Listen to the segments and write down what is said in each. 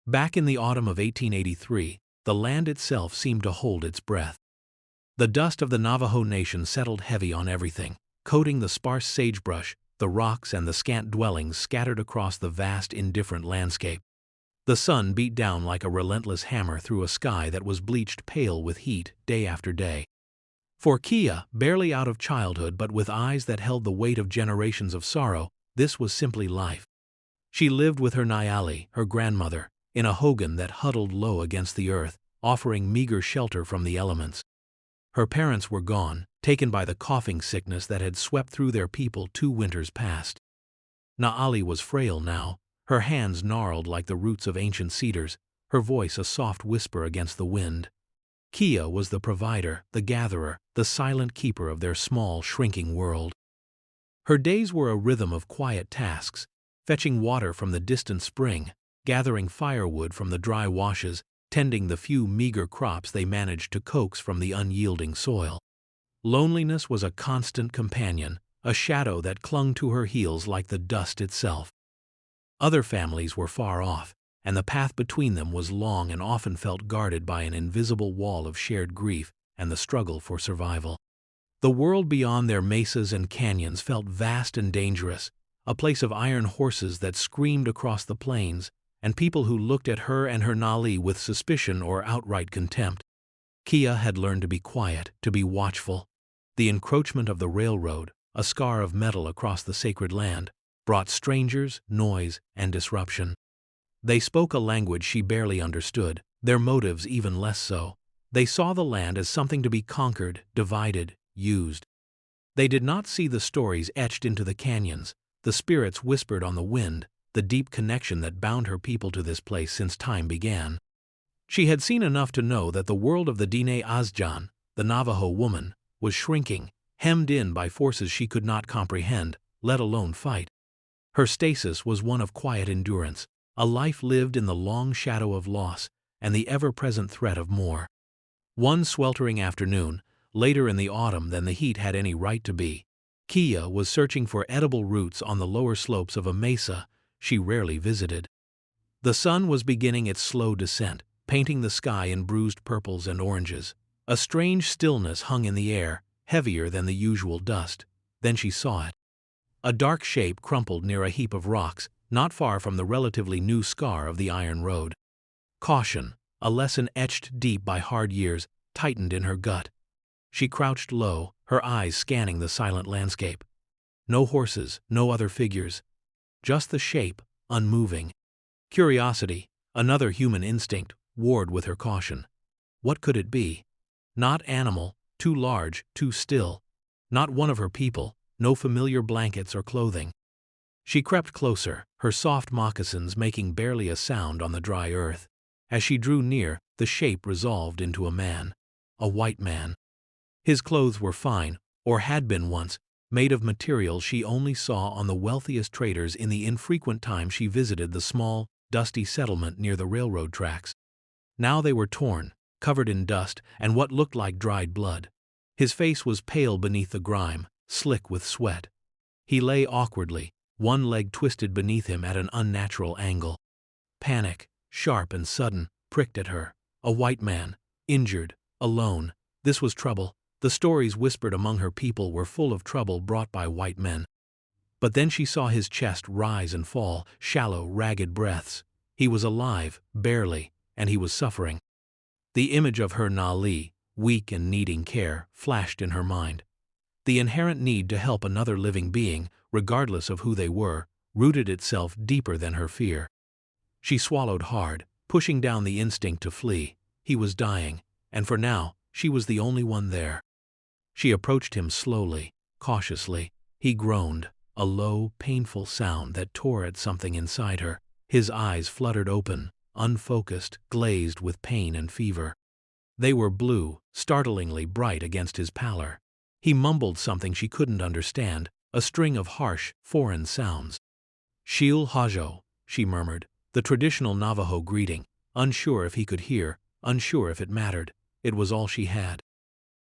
Back in the autumn of 1883, the land itself seemed to hold its breath. The dust of the Navajo Nation settled heavy on everything, coating the sparse sagebrush, the rocks and the scant dwellings scattered across the vast, indifferent landscape. The sun beat down like a relentless hammer through a sky that was bleached pale with heat day after day. For Kiiya, barely out of childhood but with eyes that held the weight of generations of sorrow, this was simply life. She lived with her Nyali, her grandmother, in a hogan that huddled low against the earth, offering meager shelter from the elements. Her parents were gone, taken by the coughing sickness that had swept through their people 2 winters past. Naali was frail now, her hands gnarled like the roots of ancient cedars, her voice a soft whisper against the wind. Kiiya was the provider, the gatherer, the silent keeper of their small, shrinking world. Her days were a rhythm of quiet tasks, fetching water from the distant spring, gathering firewood from the dry washes, tending the few meager crops they managed to coax from the unyielding soil. Loneliness was a constant companion, a shadow that clung to her heels like the dust itself. Other families were far off, and the path between them was long and often felt guarded by an invisible wall of shared grief and the struggle for survival. The world beyond their mesas and canyons felt vast and dangerous, a place of iron horses that screamed across the plains, and people who looked at her and her Nali with suspicion or outright contempt. Kiiya had learned to be quiet, to be watchful. The encroachment of the railroad, a scar of metal across the sacred land, brought strangers, noise, and disruption. They spoke a language she barely understood, their motives even less so. They saw the land as something to be conquered, divided, used. They did not see the stories etched into the canyons, the spirits whispered on the wind, the deep connection that bound her people to this place since time began. She had seen enough to know that the world of the Dine Azjan, the Navajo woman, was shrinking, hemmed in by forces she could not comprehend, let alone fight. Her stasis was one of quiet endurance, a life lived in the long shadow of loss and the ever-present threat of more. One sweltering afternoon, later in the autumn than the heat had any right to be, Kiiya was searching for edible roots on the lower slopes of a mesa she rarely visited. The sun was beginning its slow descent, painting the sky in bruised purples and oranges. A strange stillness hung in the air, heavier than the usual dust. Then she saw it. A dark shape crumpled near a heap of rocks, not far from the relatively new scar of the iron road. Caution, a lesson etched deep by hard years, tightened in her gut. She crouched low, her eyes scanning the silent landscape. No horses, no other figures. Just the shape, unmoving. Curiosity, another human instinct, warred with her caution. What could it be? Not animal, too large, too still. Not one of her people, no familiar blankets or clothing. She crept closer, her soft moccasins making barely a sound on the dry earth. As she drew near, the shape resolved into a man. A white man. His clothes were fine, or had been once, made of material she only saw on the wealthiest traders in the infrequent time she visited the small, dusty settlement near the railroad tracks. Now they were torn, covered in dust and what looked like dried blood. His face was pale beneath the grime, slick with sweat. He lay awkwardly, one leg twisted beneath him at an unnatural angle. Panic, sharp and sudden, pricked at her. A white man, injured, alone. This was trouble. The stories whispered among her people were full of trouble brought by white men. But then she saw his chest rise and fall, shallow, ragged breaths. He was alive, barely, and he was suffering. The image of her Nali, weak and needing care, flashed in her mind. The inherent need to help another living being, regardless of who they were, rooted itself deeper than her fear. She swallowed hard, pushing down the instinct to flee. He was dying, and for now, she was the only one there. She approached him slowly, cautiously. He groaned, a low, painful sound that tore at something inside her. His eyes fluttered open, unfocused, glazed with pain and fever. They were blue, startlingly bright against his pallor. He mumbled something she couldn't understand, a string of harsh, foreign sounds. Shil Hajo, she murmured, the traditional Navajo greeting, unsure if he could hear, unsure if it mattered. It was all she had.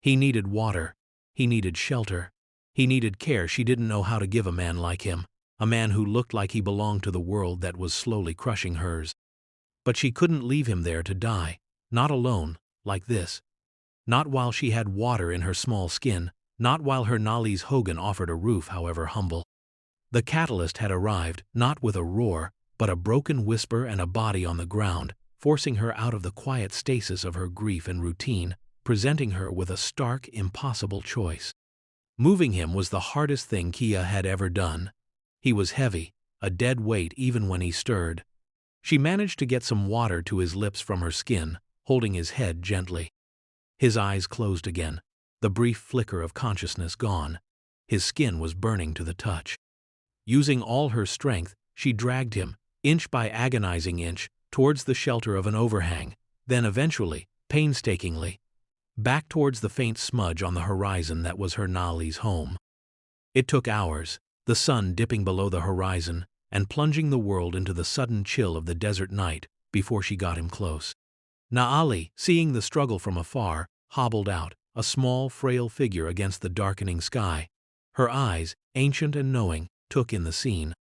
He needed water. He needed shelter. He needed care she didn't know how to give a man like him, a man who looked like he belonged to the world that was slowly crushing hers. But she couldn't leave him there to die, not alone, like this. Not while she had water in her small skin, not while her Nali's Hogan offered a roof, however humble. The catalyst had arrived, not with a roar, but a broken whisper and a body on the ground, forcing her out of the quiet stasis of her grief and routine, presenting her with a stark, impossible choice. Moving him was the hardest thing Kiiya had ever done. He was heavy, a dead weight even when he stirred. She managed to get some water to his lips from her skin, holding his head gently. His eyes closed again, the brief flicker of consciousness gone. His skin was burning to the touch. Using all her strength, she dragged him, inch by agonizing inch, towards the shelter of an overhang, then eventually, painstakingly, back towards the faint smudge on the horizon that was her Nali's home. It took hours, the sun dipping below the horizon and plunging the world into the sudden chill of the desert night, before she got him close. Naali, seeing the struggle from afar, hobbled out, a small, frail figure against the darkening sky. Her eyes, ancient and knowing, took in the scene.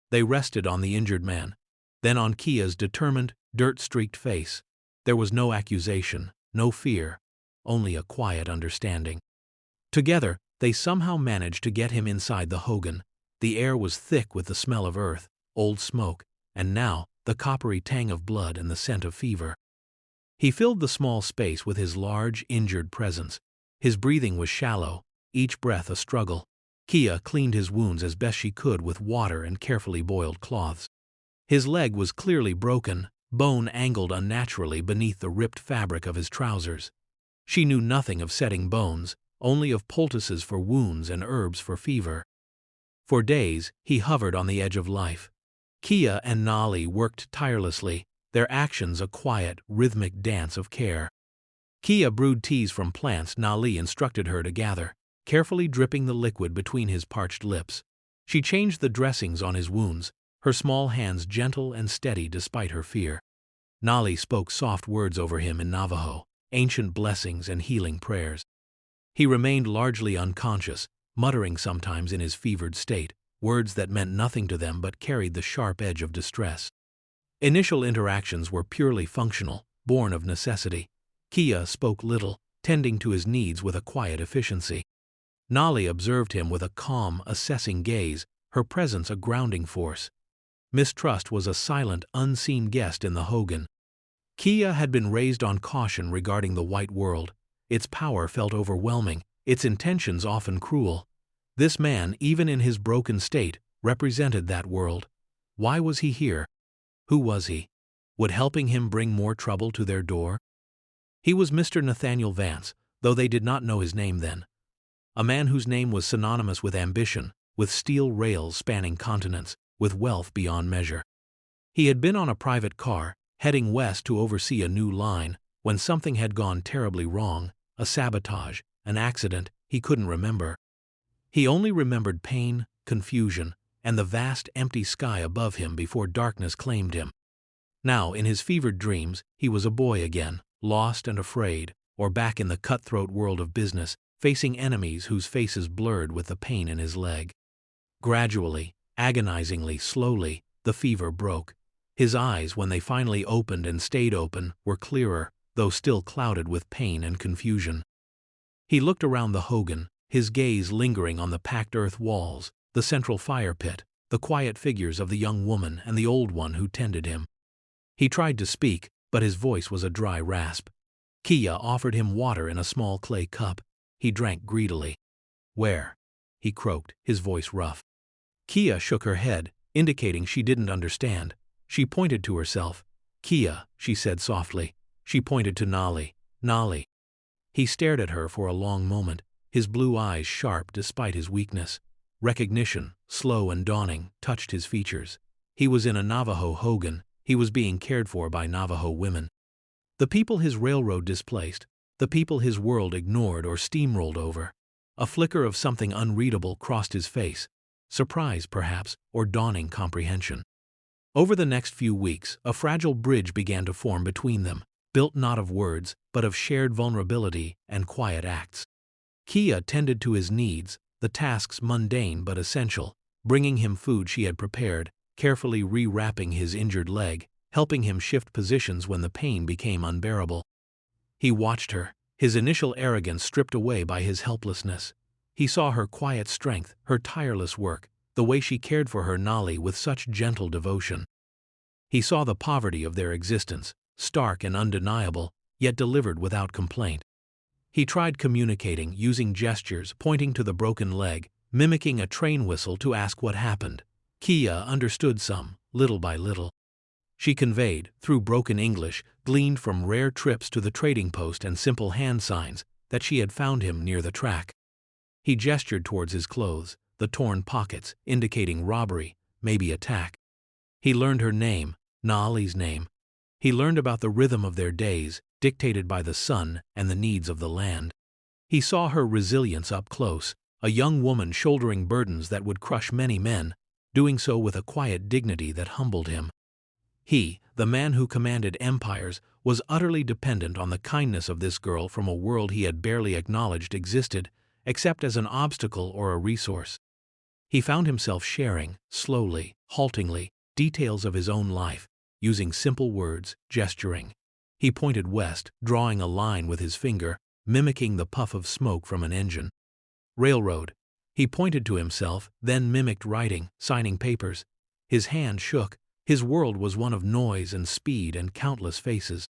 They rested on the injured man, then on Kiiya's determined, dirt-streaked face. There was no accusation, no fear, only a quiet understanding. Together, they somehow managed to get him inside the Hogan. The air was thick with the smell of earth, old smoke, and now, the coppery tang of blood and the scent of fever. He filled the small space with his large, injured presence. His breathing was shallow, each breath a struggle. Kiiya cleaned his wounds as best she could with water and carefully boiled cloths. His leg was clearly broken, bone angled unnaturally beneath the ripped fabric of his trousers. She knew nothing of setting bones, only of poultices for wounds and herbs for fever. For days, he hovered on the edge of life. Kiiya and Nali worked tirelessly, their actions a quiet, rhythmic dance of care. Kiiya brewed teas from plants Nali instructed her to gather, carefully dripping the liquid between his parched lips. She changed the dressings on his wounds, her small hands gentle and steady despite her fear. Nali spoke soft words over him in Navajo, ancient blessings and healing prayers. He remained largely unconscious, muttering sometimes in his fevered state, words that meant nothing to them but carried the sharp edge of distress. Initial interactions were purely functional, born of necessity. Kiiya spoke little, tending to his needs with a quiet efficiency. Nali observed him with a calm, assessing gaze, her presence a grounding force. Mistrust was a silent, unseen guest in the Hogan. Kiiya had been raised on caution regarding the white world. Its power felt overwhelming, its intentions often cruel. This man, even in his broken state, represented that world. Why was he here? Who was he? Would helping him bring more trouble to their door? He was Mr. Nathaniel Vance, though they did not know his name then. A man whose name was synonymous with ambition, with steel rails spanning continents, with wealth beyond measure. He had been on a private car, heading west to oversee a new line, when something had gone terribly wrong, a sabotage, an accident he couldn't remember. He only remembered pain, confusion, and the vast empty sky above him before darkness claimed him. Now, in his fevered dreams, he was a boy again, lost and afraid, or back in the cutthroat world of business, facing enemies whose faces blurred with the pain in his leg. Gradually, agonizingly, slowly, the fever broke. His eyes, when they finally opened and stayed open, were clearer, though still clouded with pain and confusion. He looked around the Hogan, his gaze lingering on the packed earth walls, the central fire pit, the quiet figures of the young woman and the old one who tended him. He tried to speak, but his voice was a dry rasp. Kiiya offered him water in a small clay cup. He drank greedily. "Where?" he croaked, his voice rough. Kiiya shook her head, indicating she didn't understand. She pointed to herself. "Kiiya," she said softly. She pointed to Nali. "Nali." He stared at her for a long moment, his blue eyes sharp despite his weakness. Recognition, slow and dawning, touched his features. He was in a Navajo Hogan. He was being cared for by Navajo women. The people his railroad displaced, the people his world ignored or steamrolled over. A flicker of something unreadable crossed his face, surprise perhaps, or dawning comprehension. Over the next few weeks, a fragile bridge began to form between them, built not of words, but of shared vulnerability and quiet acts. Kiiya tended to his needs, the tasks mundane but essential, bringing him food she had prepared, carefully rewrapping his injured leg, helping him shift positions when the pain became unbearable. He watched her, his initial arrogance stripped away by his helplessness. He saw her quiet strength, her tireless work, the way she cared for her Nali with such gentle devotion. He saw the poverty of their existence, stark and undeniable, yet delivered without complaint. He tried communicating, using gestures, pointing to the broken leg, mimicking a train whistle to ask what happened. Kiiya understood some, little by little. She conveyed, through broken English, gleaned from rare trips to the trading post and simple hand signs, that she had found him near the track. He gestured towards his clothes, the torn pockets, indicating robbery, maybe attack. He learned her name, Naali's name. He learned about the rhythm of their days, dictated by the sun and the needs of the land. He saw her resilience up close, a young woman shouldering burdens that would crush many men, doing so with a quiet dignity that humbled him. He, the man who commanded empires, was utterly dependent on the kindness of this girl from a world he had barely acknowledged existed, except as an obstacle or a resource. He found himself sharing, slowly, haltingly, details of his own life, using simple words, gesturing. He pointed west, drawing a line with his finger, mimicking the puff of smoke from an engine. Railroad. He pointed to himself, then mimicked writing, signing papers. His hand shook. His world was one of noise and speed and countless faces.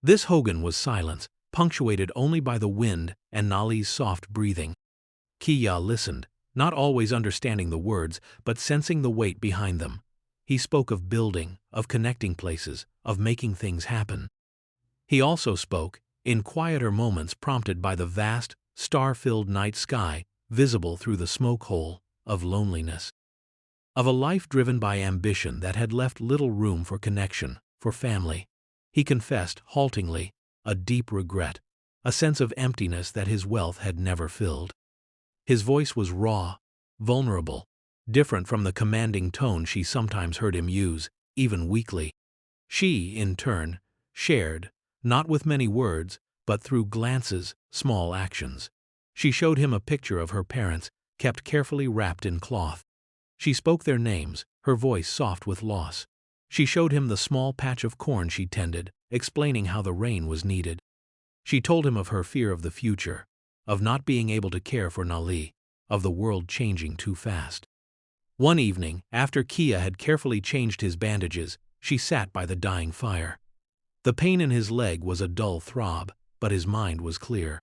This Hogan was silence, punctuated only by the wind and Naali's soft breathing. Kiiya listened, not always understanding the words, but sensing the weight behind them. He spoke of building, of connecting places, of making things happen. He also spoke, in quieter moments prompted by the vast, star-filled night sky, visible through the smoke hole, of loneliness. Of a life driven by ambition that had left little room for connection, for family. He confessed, haltingly, a deep regret, a sense of emptiness that his wealth had never filled. His voice was raw, vulnerable, different from the commanding tone she sometimes heard him use, even weakly. She, in turn, shared, not with many words, but through glances, small actions. She showed him a picture of her parents, kept carefully wrapped in cloth. She spoke their names, her voice soft with loss. She showed him the small patch of corn she tended, explaining how the rain was needed. She told him of her fear of the future, of not being able to care for Naali, of the world changing too fast. One evening, after Kiiya had carefully changed his bandages, she sat by the dying fire. The pain in his leg was a dull throb, but his mind was clear.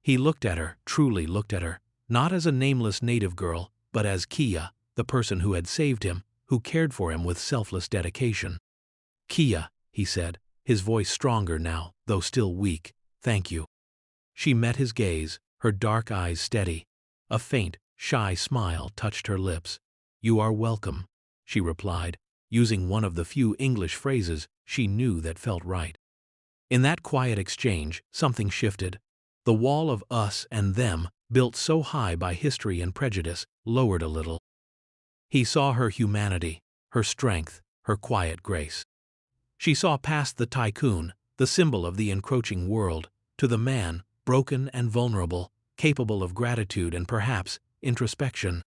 He looked at her, truly looked at her, not as a nameless native girl, but as Kiiya, the person who had saved him, who cared for him with selfless dedication. "Kiiya," he said, his voice stronger now, though still weak, "thank you." She met his gaze, her dark eyes steady. A faint, shy smile touched her lips. "You are welcome," she replied, using one of the few English phrases she knew that felt right. In that quiet exchange, something shifted. The wall of us and them, built so high by history and prejudice, lowered a little. He saw her humanity, her strength, her quiet grace. She saw past the Tycoon, the symbol of the encroaching world, to the man, broken and vulnerable, capable of gratitude and perhaps introspection.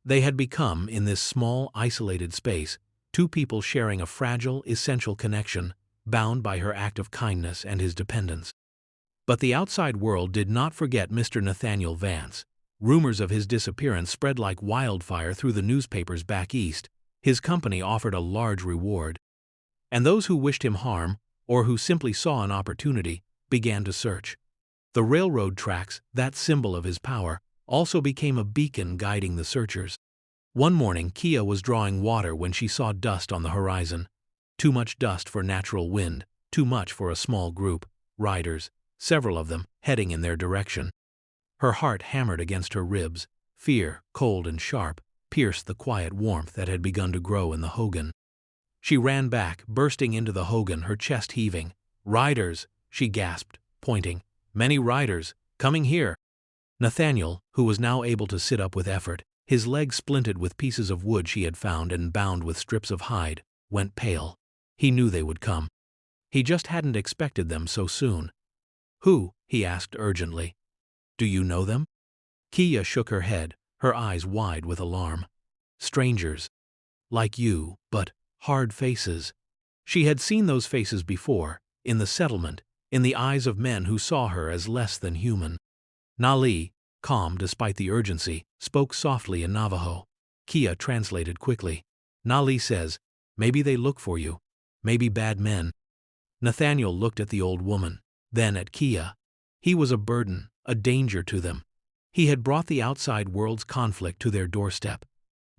They had become, in this small, isolated space, two people sharing a fragile, essential connection, bound by her act of kindness and his dependence. But the outside world did not forget Mr. Nathaniel Vance. Rumors of his disappearance spread like wildfire through the newspapers back east. His company offered a large reward. And those who wished him harm, or who simply saw an opportunity, began to search. The railroad tracks, that symbol of his power, also became a beacon guiding the searchers. One morning Kiiya was drawing water when she saw dust on the horizon. Too much dust for natural wind, too much for a small group, riders, several of them, heading in their direction. Her heart hammered against her ribs. Fear, cold and sharp, pierced the quiet warmth that had begun to grow in the Hogan. She ran back, bursting into the Hogan, her chest heaving. "Riders!" she gasped, pointing. "Many riders, coming here." Nathaniel, who was now able to sit up with effort, his legs splinted with pieces of wood she had found and bound with strips of hide, went pale. He knew they would come. He just hadn't expected them so soon. "Who?" he asked urgently. "Do you know them?" Kiiya shook her head, her eyes wide with alarm. "Strangers. Like you, but hard faces." She had seen those faces before, in the settlement, in the eyes of men who saw her as less than human. Nali, calm despite the urgency, spoke softly in Navajo. Kiiya translated quickly. Nali says, "Maybe they look for you. Maybe bad men." Nathaniel looked at the old woman, then at Kiiya. He was a burden, a danger to them. He had brought the outside world's conflict to their doorstep.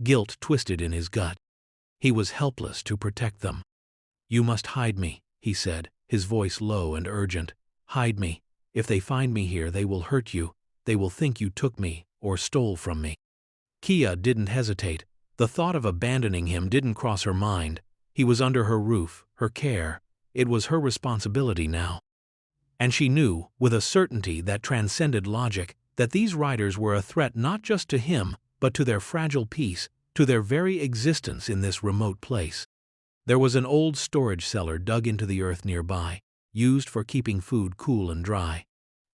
Guilt twisted in his gut. He was helpless to protect them. "You must hide me," he said, his voice low and urgent. "Hide me. If they find me here, they will hurt you. They will think you took me, or stole from me." Kiiya didn't hesitate. The thought of abandoning him didn't cross her mind. He was under her roof, her care. It was her responsibility now. And she knew, with a certainty that transcended logic, that these riders were a threat not just to him, but to their fragile peace, to their very existence in this remote place. There was an old storage cellar dug into the earth nearby, used for keeping food cool and dry.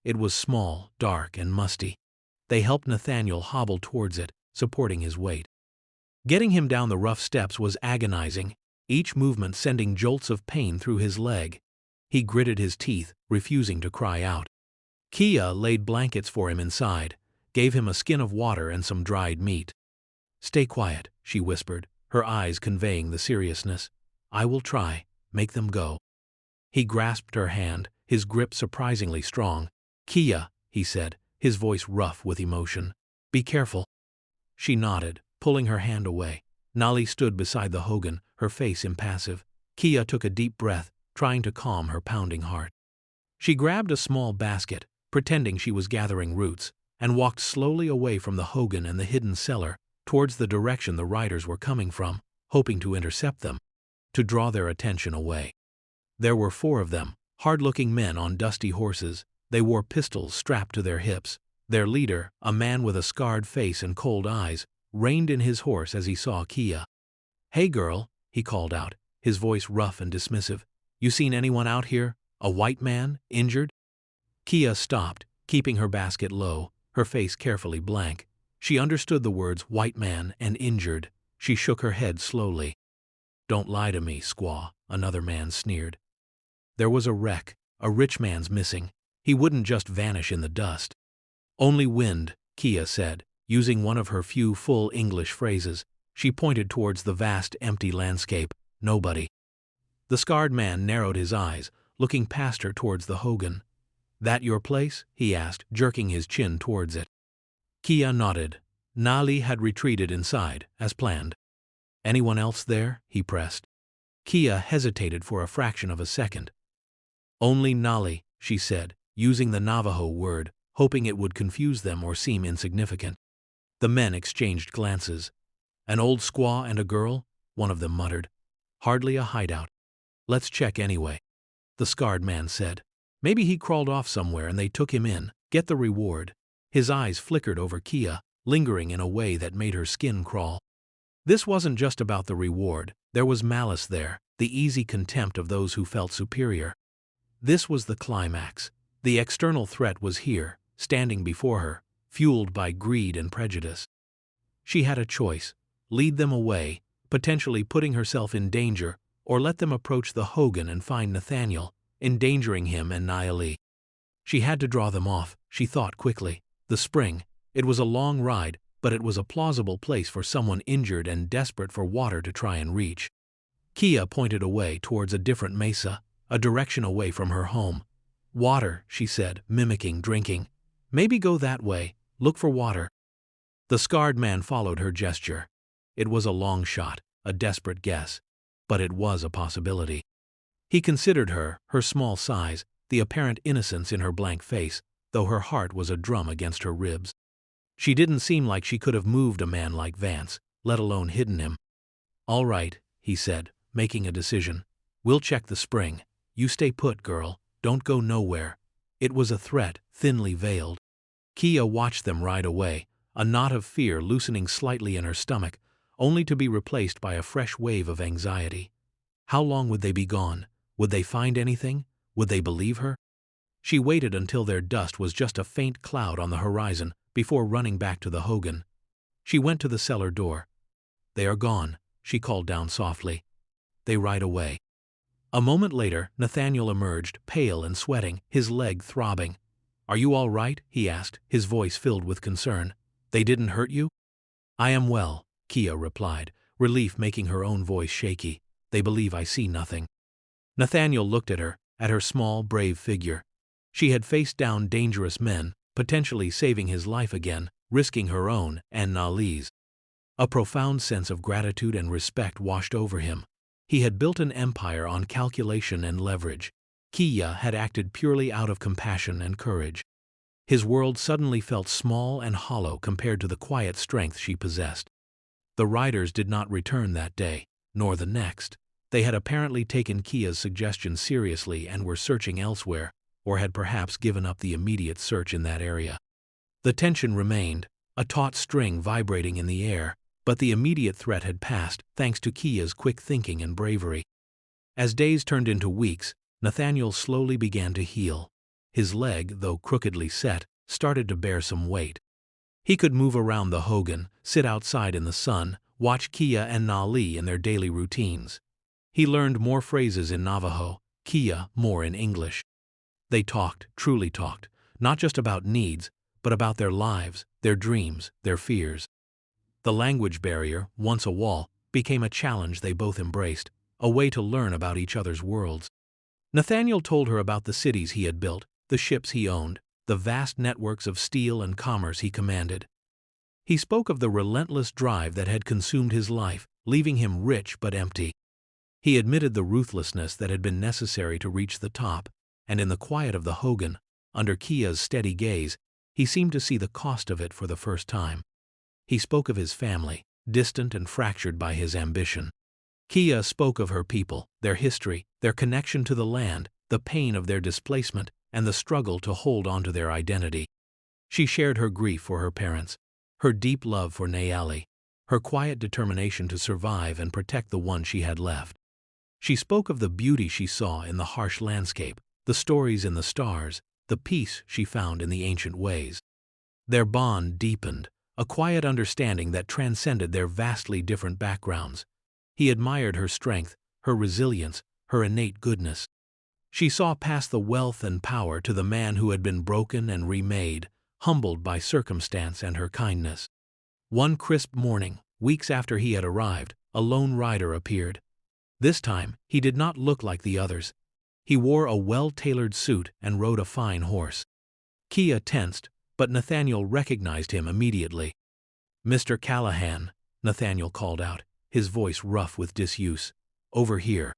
It was small, dark, and musty. They helped Nathaniel hobble towards it, supporting his weight. Getting him down the rough steps was agonizing, each movement sending jolts of pain through his leg. He gritted his teeth, refusing to cry out. Kiiya laid blankets for him inside, gave him a skin of water and some dried meat. "Stay quiet," she whispered, her eyes conveying the seriousness. "I will try. Make them go." He grasped her hand, his grip surprisingly strong. "Kiiya," he said, his voice rough with emotion. "Be careful." She nodded, pulling her hand away. Nali stood beside the hogan, her face impassive. Kiiya took a deep breath, trying to calm her pounding heart. She grabbed a small basket, pretending she was gathering roots, and walked slowly away from the hogan and the hidden cellar, towards the direction the riders were coming from, hoping to intercept them, to draw their attention away. There were 4 of them, hard-looking men on dusty horses. They wore pistols strapped to their hips. Their leader, a man with a scarred face and cold eyes, reined in his horse as he saw Kiiya. "Hey girl," he called out, his voice rough and dismissive. "You seen anyone out here? A white man, injured?" Kiiya stopped, keeping her basket low, her face carefully blank. She understood the words white man and injured. She shook her head slowly. "Don't lie to me, squaw," another man sneered. "There was a wreck. A rich man's missing. He wouldn't just vanish in the dust." "Only wind," Kiiya said, using one of her few full English phrases. She pointed towards the vast empty landscape. "Nobody." The scarred man narrowed his eyes, looking past her towards the hogan. "That your place?" he asked, jerking his chin towards it. Kiiya nodded. Nali had retreated inside, as planned. "Anyone else there?" he pressed. Kiiya hesitated for a fraction of a second. "Only Nali," she said, using the Navajo word, hoping it would confuse them or seem insignificant. The men exchanged glances. "An old squaw and a girl?" one of them muttered. "Hardly a hideout." "Let's check anyway," the scarred man said. "Maybe he crawled off somewhere and they took him in. Get the reward." His eyes flickered over Kiiya, lingering in a way that made her skin crawl. This wasn't just about the reward. There was malice there, the easy contempt of those who felt superior. This was the climax. The external threat was here, standing before her, fueled by greed and prejudice. She had a choice: lead them away, potentially putting herself in danger, or let them approach the hogan and find Nathaniel, endangering him and Naili. She had to draw them off, she thought quickly. The spring. It was a long ride, but it was a plausible place for someone injured and desperate for water to try and reach. Kiiya pointed away towards a different mesa, a direction away from her home. "Water," she said, mimicking drinking. "Maybe go that way, look for water." The scarred man followed her gesture. It was a long shot, a desperate guess, but it was a possibility. He considered her, her small size, the apparent innocence in her blank face, though her heart was a drum against her ribs. She didn't seem like she could have moved a man like Vance, let alone hidden him. "All right," he said, making a decision. "We'll check the spring. You stay put, girl. Don't go nowhere." It was a threat, thinly veiled. Kiiya watched them ride away, a knot of fear loosening slightly in her stomach, only to be replaced by a fresh wave of anxiety. How long would they be gone? Would they find anything? Would they believe her? She waited until their dust was just a faint cloud on the horizon before running back to the hogan. She went to the cellar door. "They are gone," she called down softly. "They ride away." A moment later, Nathaniel emerged, pale and sweating, his leg throbbing. "Are you all right?" he asked, his voice filled with concern. "They didn't hurt you?" "I am well," Kiiya replied, relief making her own voice shaky. "They believe I see nothing." Nathaniel looked at her small, brave figure. She had faced down dangerous men, potentially saving his life again, risking her own and Nali's. A profound sense of gratitude and respect washed over him. He had built an empire on calculation and leverage. Kiiya had acted purely out of compassion and courage. His world suddenly felt small and hollow compared to the quiet strength she possessed. The riders did not return that day, nor the next. They had apparently taken Kiiya's suggestion seriously and were searching elsewhere, or had perhaps given up the immediate search in that area. The tension remained, a taut string vibrating in the air, but the immediate threat had passed thanks to Kiiya's quick thinking and bravery. As days turned into weeks, Nathaniel slowly began to heal. His leg, though crookedly set, started to bear some weight. He could move around the hogan, sit outside in the sun, watch Kiiya and Nali in their daily routines. He learned more phrases in Navajo, Kiiya more in English. They talked, truly talked, not just about needs, but about their lives, their dreams, their fears. The language barrier, once a wall, became a challenge they both embraced, a way to learn about each other's worlds. Nathaniel told her about the cities he had built, the ships he owned, the vast networks of steel and commerce he commanded. He spoke of the relentless drive that had consumed his life, leaving him rich but empty. He admitted the ruthlessness that had been necessary to reach the top, and in the quiet of the hogan, under Kiiya's steady gaze, he seemed to see the cost of it for the first time. He spoke of his family, distant and fractured by his ambition. Kiiya spoke of her people, their history, their connection to the land, the pain of their displacement, and the struggle to hold on to their identity. She shared her grief for her parents, her deep love for Nayali, her quiet determination to survive and protect the one she had left. She spoke of the beauty she saw in the harsh landscape, the stories in the stars, the peace she found in the ancient ways. Their bond deepened, a quiet understanding that transcended their vastly different backgrounds. He admired her strength, her resilience, her innate goodness. She saw past the wealth and power to the man who had been broken and remade, humbled by circumstance and her kindness. One crisp morning, weeks after he had arrived, a lone rider appeared. This time, he did not look like the others. He wore a well-tailored suit and rode a fine horse. Kiiya tensed, but Nathaniel recognized him immediately. "Mr. Callahan," Nathaniel called out, his voice rough with disuse. "Over here."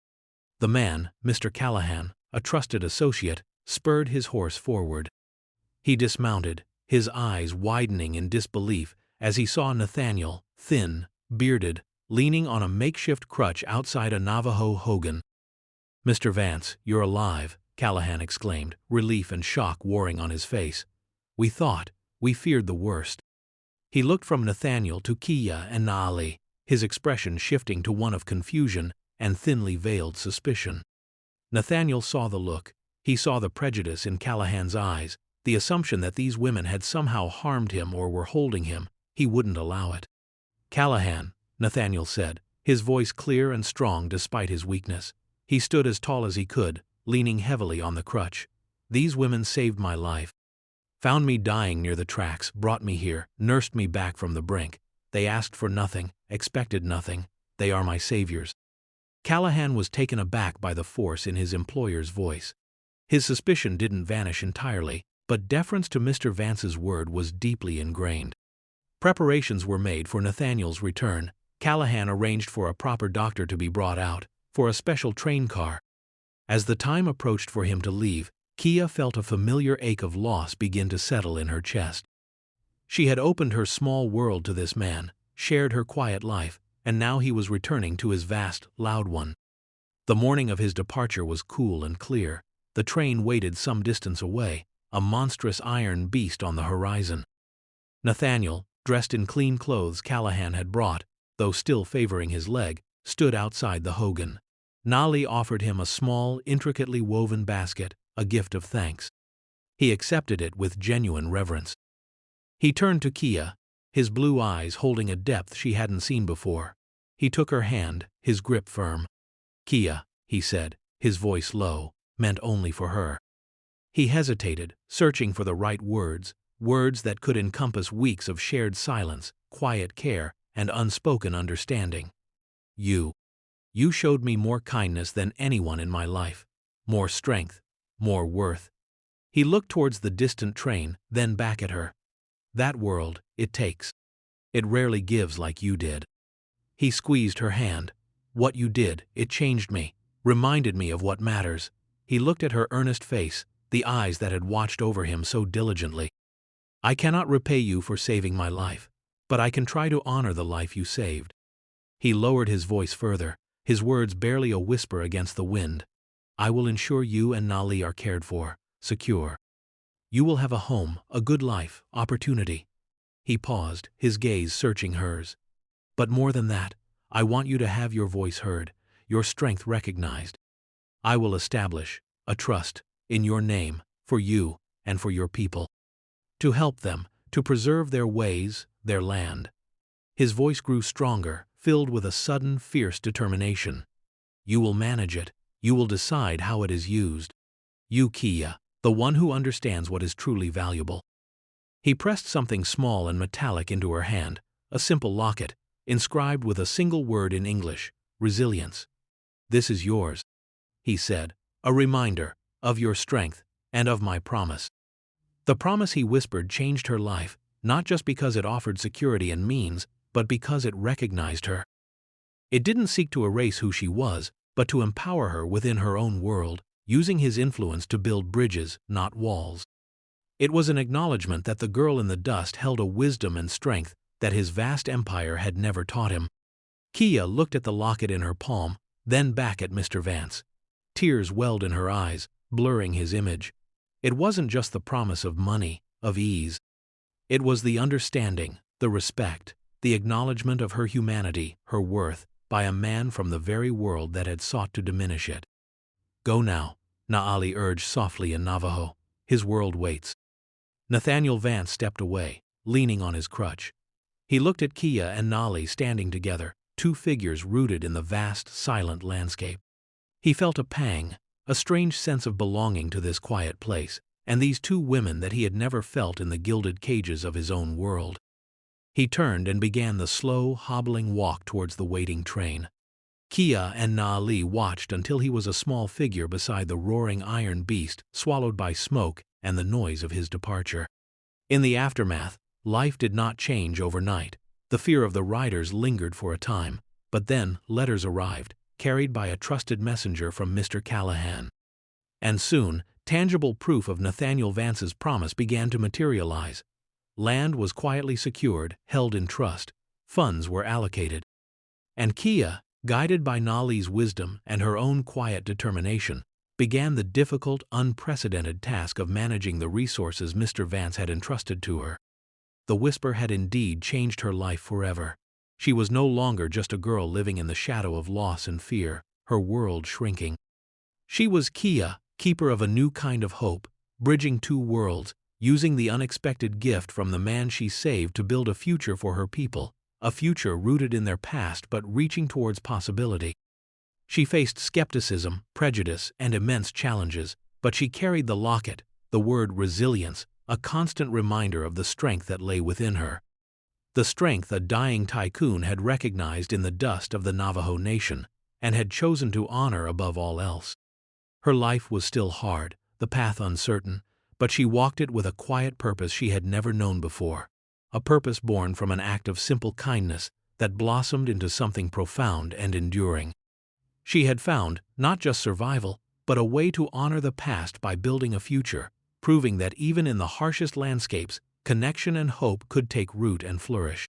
The man, Mr. Callahan, a trusted associate, spurred his horse forward. He dismounted, his eyes widening in disbelief as he saw Nathaniel, thin, bearded, leaning on a makeshift crutch outside a Navajo hogan. "Mr. Vance, you're alive," Callahan exclaimed, relief and shock warring on his face. We feared the worst." He looked from Nathaniel to Kiiya and Naali, his expression shifting to one of confusion and thinly veiled suspicion. Nathaniel saw the look. He saw the prejudice in Callahan's eyes, the assumption that these women had somehow harmed him or were holding him. He wouldn't allow it. "Callahan," Nathaniel said, his voice clear and strong despite his weakness. He stood as tall as he could, leaning heavily on the crutch. "These women saved my life. Found me dying near the tracks, brought me here, nursed me back from the brink. They asked for nothing, expected nothing. They are my saviors." Callahan was taken aback by the force in his employer's voice. His suspicion didn't vanish entirely, but deference to Mr. Vance's word was deeply ingrained. Preparations were made for Nathaniel's return. Callahan arranged for a proper doctor to be brought out, for a special train car. As the time approached for him to leave, Kiiya felt a familiar ache of loss begin to settle in her chest. She had opened her small world to this man, shared her quiet life, and now he was returning to his vast, loud one. The morning of his departure was cool and clear. The train waited some distance away, a monstrous iron beast on the horizon. Nathaniel, dressed in clean clothes Callahan had brought, though still favoring his leg, stood outside the hogan. Nali offered him a small, intricately woven basket, a gift of thanks. He accepted it with genuine reverence. He turned to Kiiya, his blue eyes holding a depth she hadn't seen before. He took her hand, his grip firm. "Kiiya," he said, his voice low, meant only for her. He hesitated, searching for the right words, words that could encompass weeks of shared silence, quiet care, and unspoken understanding. You showed me more kindness than anyone in my life, more strength, more worth. He looked towards the distant train, then back at her. That world, it takes. It rarely gives like you did. He squeezed her hand. What you did, it changed me, reminded me of what matters. He looked at her earnest face, the eyes that had watched over him so diligently. I cannot repay you for saving my life, but I can try to honor the life you saved. He lowered his voice further, his words barely a whisper against the wind. I will ensure you and Nali are cared for, secure. You will have a home, a good life, opportunity. He paused, his gaze searching hers. But more than that, I want you to have your voice heard, your strength recognized. I will establish a trust in your name, for you and for your people. To help them, to preserve their ways, their land. His voice grew stronger, filled with a sudden, fierce determination. You will manage it. You will decide how it is used. You, Kiiya, the one who understands what is truly valuable. He pressed something small and metallic into her hand, a simple locket, inscribed with a single word in English, resilience. This is yours, he said, a reminder of your strength and of my promise. The promise he whispered changed her life, not just because it offered security and means, but because it recognized her. It didn't seek to erase who she was, but to empower her within her own world, using his influence to build bridges, not walls. It was an acknowledgement that the girl in the dust held a wisdom and strength that his vast empire had never taught him. Kiiya looked at the locket in her palm, then back at Mr. Vance. Tears welled in her eyes, blurring his image. It wasn't just the promise of money, of ease. It was the understanding, the respect, the acknowledgement of her humanity, her worth, by a man from the very world that had sought to diminish it. Go now, Naali urged softly in Navajo. His world waits. Nathaniel Vance stepped away, leaning on his crutch. He looked at Kiiya and Naali standing together, two figures rooted in the vast, silent landscape. He felt a pang, a strange sense of belonging to this quiet place, and these two women that he had never felt in the gilded cages of his own world. He turned and began the slow, hobbling walk towards the waiting train. Kiiya and Naali watched until he was a small figure beside the roaring iron beast, swallowed by smoke and the noise of his departure. In the aftermath, life did not change overnight. The fear of the riders lingered for a time, but then letters arrived, carried by a trusted messenger from Mr. Callahan. And soon, tangible proof of Nathaniel Vance's promise began to materialize. Land was quietly secured, held in trust. Funds were allocated. And Kiiya, guided by Naali's wisdom and her own quiet determination, began the difficult, unprecedented task of managing the resources Mr. Vance had entrusted to her. The whisper had indeed changed her life forever. She was no longer just a girl living in the shadow of loss and fear, her world shrinking. She was Kiiya, keeper of a new kind of hope, bridging two worlds, using the unexpected gift from the man she saved to build a future for her people, a future rooted in their past but reaching towards possibility. She faced skepticism, prejudice, and immense challenges, but she carried the locket, the word resilience, a constant reminder of the strength that lay within her. The strength a dying Tycoon had recognized in the dust of the Navajo nation, and had chosen to honor above all else. Her life was still hard, the path uncertain, but she walked it with a quiet purpose she had never known before, a purpose born from an act of simple kindness that blossomed into something profound and enduring. She had found, not just survival, but a way to honor the past by building a future, proving that even in the harshest landscapes, connection and hope could take root and flourish.